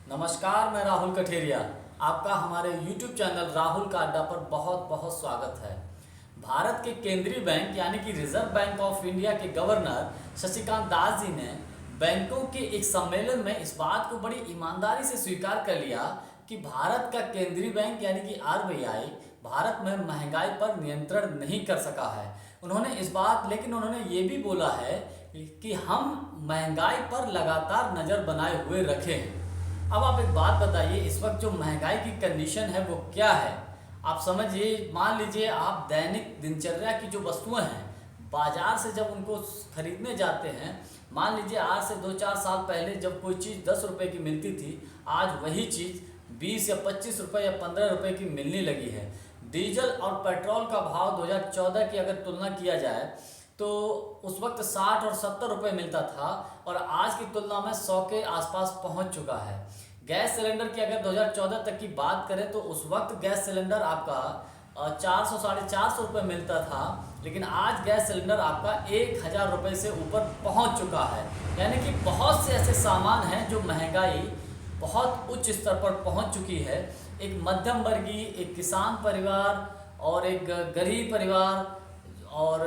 नमस्कार, मैं राहुल कठेरिया। आपका हमारे YouTube चैनल राहुल का अड्डा पर बहुत बहुत स्वागत है। भारत के केंद्रीय बैंक यानी कि रिजर्व बैंक ऑफ इंडिया के गवर्नर शक्तिकांत दास जी ने बैंकों के एक सम्मेलन में इस बात को बड़ी ईमानदारी से स्वीकार कर लिया कि भारत का केंद्रीय बैंक यानी कि RBI भारत में महंगाई पर नियंत्रण नहीं कर सका है। लेकिन उन्होंने ये भी बोला है कि हम महंगाई पर लगातार नज़र बनाए हुए रखे हैं। अब आप एक बात बताइए, इस वक्त जो महंगाई की कंडीशन है वो क्या है? आप समझिए, मान लीजिए आप दैनिक दिनचर्या की जो वस्तुएं हैं बाजार से जब उनको खरीदने जाते हैं, मान लीजिए आज से 2-4 साल पहले जब कोई चीज़ 10 रुपये की मिलती थी, आज वही चीज़ 20 या 25 रुपये या 15 रुपये की मिलने लगी है। डीजल और पेट्रोल का भाव 2014 की अगर तुलना किया जाए तो उस वक्त 60 और 70 रुपये मिलता था और आज की तुलना में 100 के आसपास पहुंच चुका है। गैस सिलेंडर की अगर 2014 तक की बात करें तो उस वक्त गैस सिलेंडर आपका 400 साढ़े 400 रुपये मिलता था, लेकिन आज गैस सिलेंडर आपका 1000 रुपये से ऊपर पहुंच चुका है। यानी कि बहुत से ऐसे सामान हैं जो महंगाई बहुत उच्च स्तर पर पहुंच चुकी है। एक मध्यम वर्गीय, एक किसान परिवार और एक गरीब परिवार और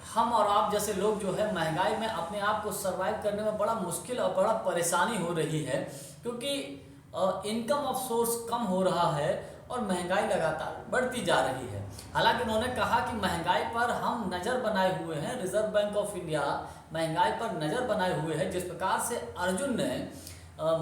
हम और आप जैसे लोग जो है महंगाई में अपने आप को सरवाइव करने में बड़ा मुश्किल और बड़ा परेशानी हो रही है, क्योंकि इनकम ऑफ सोर्स कम हो रहा है और महंगाई लगातार बढ़ती जा रही है। हालांकि उन्होंने कहा कि महंगाई पर हम नज़र बनाए हुए हैं, रिजर्व बैंक ऑफ इंडिया महंगाई पर नज़र बनाए हुए है। जिस प्रकार से अर्जुन ने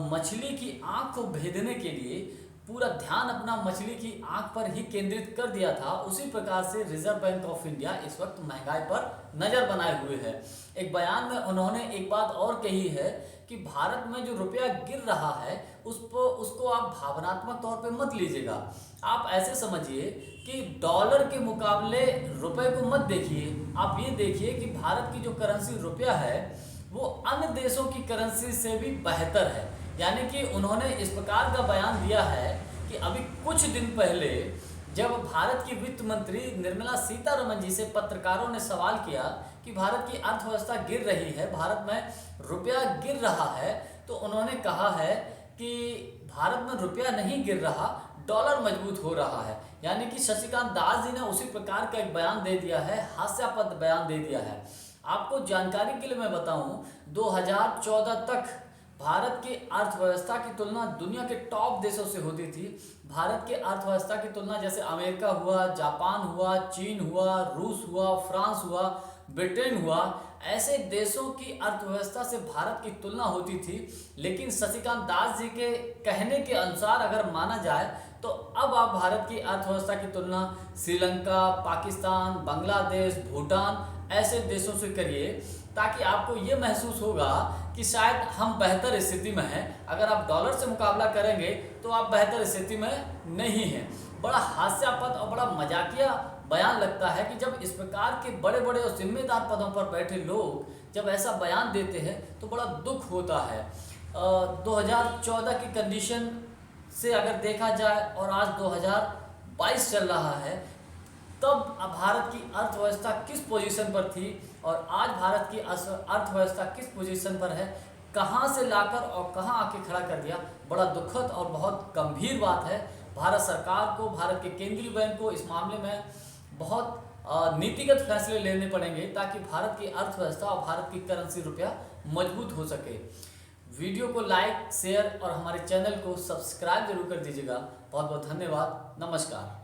मछली की आँख को भेदने के लिए पूरा ध्यान अपना मछली की आंख पर ही केंद्रित कर दिया था, उसी प्रकार से रिजर्व बैंक ऑफ इंडिया इस वक्त महंगाई पर नज़र बनाए हुए है। एक बयान में उन्होंने एक बात और कही है कि भारत में जो रुपया गिर रहा है उसको आप भावनात्मक तौर पे मत लीजिएगा। आप ऐसे समझिए कि डॉलर के मुकाबले रुपये को मत देखिए, आप ये देखिए कि भारत की जो करेंसी रुपया है वो अन्य देशों की करेंसी से भी बेहतर है। यानी कि उन्होंने इस प्रकार का बयान दिया है कि अभी कुछ दिन पहले जब भारत की वित्त मंत्री निर्मला सीतारमण जी से पत्रकारों ने सवाल किया कि भारत की अर्थव्यवस्था गिर रही है, भारत में रुपया गिर रहा है, तो उन्होंने कहा है कि भारत में रुपया नहीं गिर रहा, डॉलर मजबूत हो रहा है। यानी कि शक्तिकांत दास जी ने उसी प्रकार का एक बयान दे दिया है, हास्यास्पद बयान दे दिया है। आपको जानकारी के लिए मैं बताऊं, 2014 तक भारत की अर्थव्यवस्था की तुलना दुनिया के टॉप देशों से होती थी। भारत की अर्थव्यवस्था की तुलना जैसे अमेरिका हुआ, जापान हुआ, चीन हुआ, रूस हुआ, फ्रांस हुआ, ब्रिटेन हुआ, ऐसे देशों की अर्थव्यवस्था से भारत की तुलना होती थी। लेकिन शक्तिकांत दास जी के कहने के अनुसार अगर माना जाए तो अब आप भारत की अर्थव्यवस्था की तुलना श्रीलंका, पाकिस्तान, बांग्लादेश, भूटान ऐसे देशों से करिए, ताकि आपको ये महसूस होगा कि शायद हम बेहतर स्थिति में हैं। अगर आप डॉलर से मुकाबला करेंगे तो आप बेहतर स्थिति में नहीं हैं। बड़ा हास्यास्पद और बड़ा मजाकिया बयान लगता है कि जब इस प्रकार के बड़े बड़े और जिम्मेदार पदों पर बैठे लोग जब ऐसा बयान देते हैं तो बड़ा दुख होता है। 2014 की कंडीशन से अगर देखा जाए और आज 2022 चल रहा है, तब भारत की अर्थव्यवस्था किस पोजीशन पर थी और आज भारत की अर्थव्यवस्था किस पोजीशन पर है, कहां से लाकर और कहां आके खड़ा कर दिया। बड़ा दुखद और बहुत गंभीर बात है। भारत सरकार को, भारत के केंद्रीय बैंक को इस मामले में बहुत नीतिगत फैसले लेने पड़ेंगे ताकि भारत की अर्थव्यवस्था और भारत की करेंसी रुपया मजबूत हो सके। वीडियो को लाइक, शेयर और हमारे चैनल को सब्सक्राइब जरूर कर दीजिएगा। बहुत बहुत धन्यवाद। नमस्कार।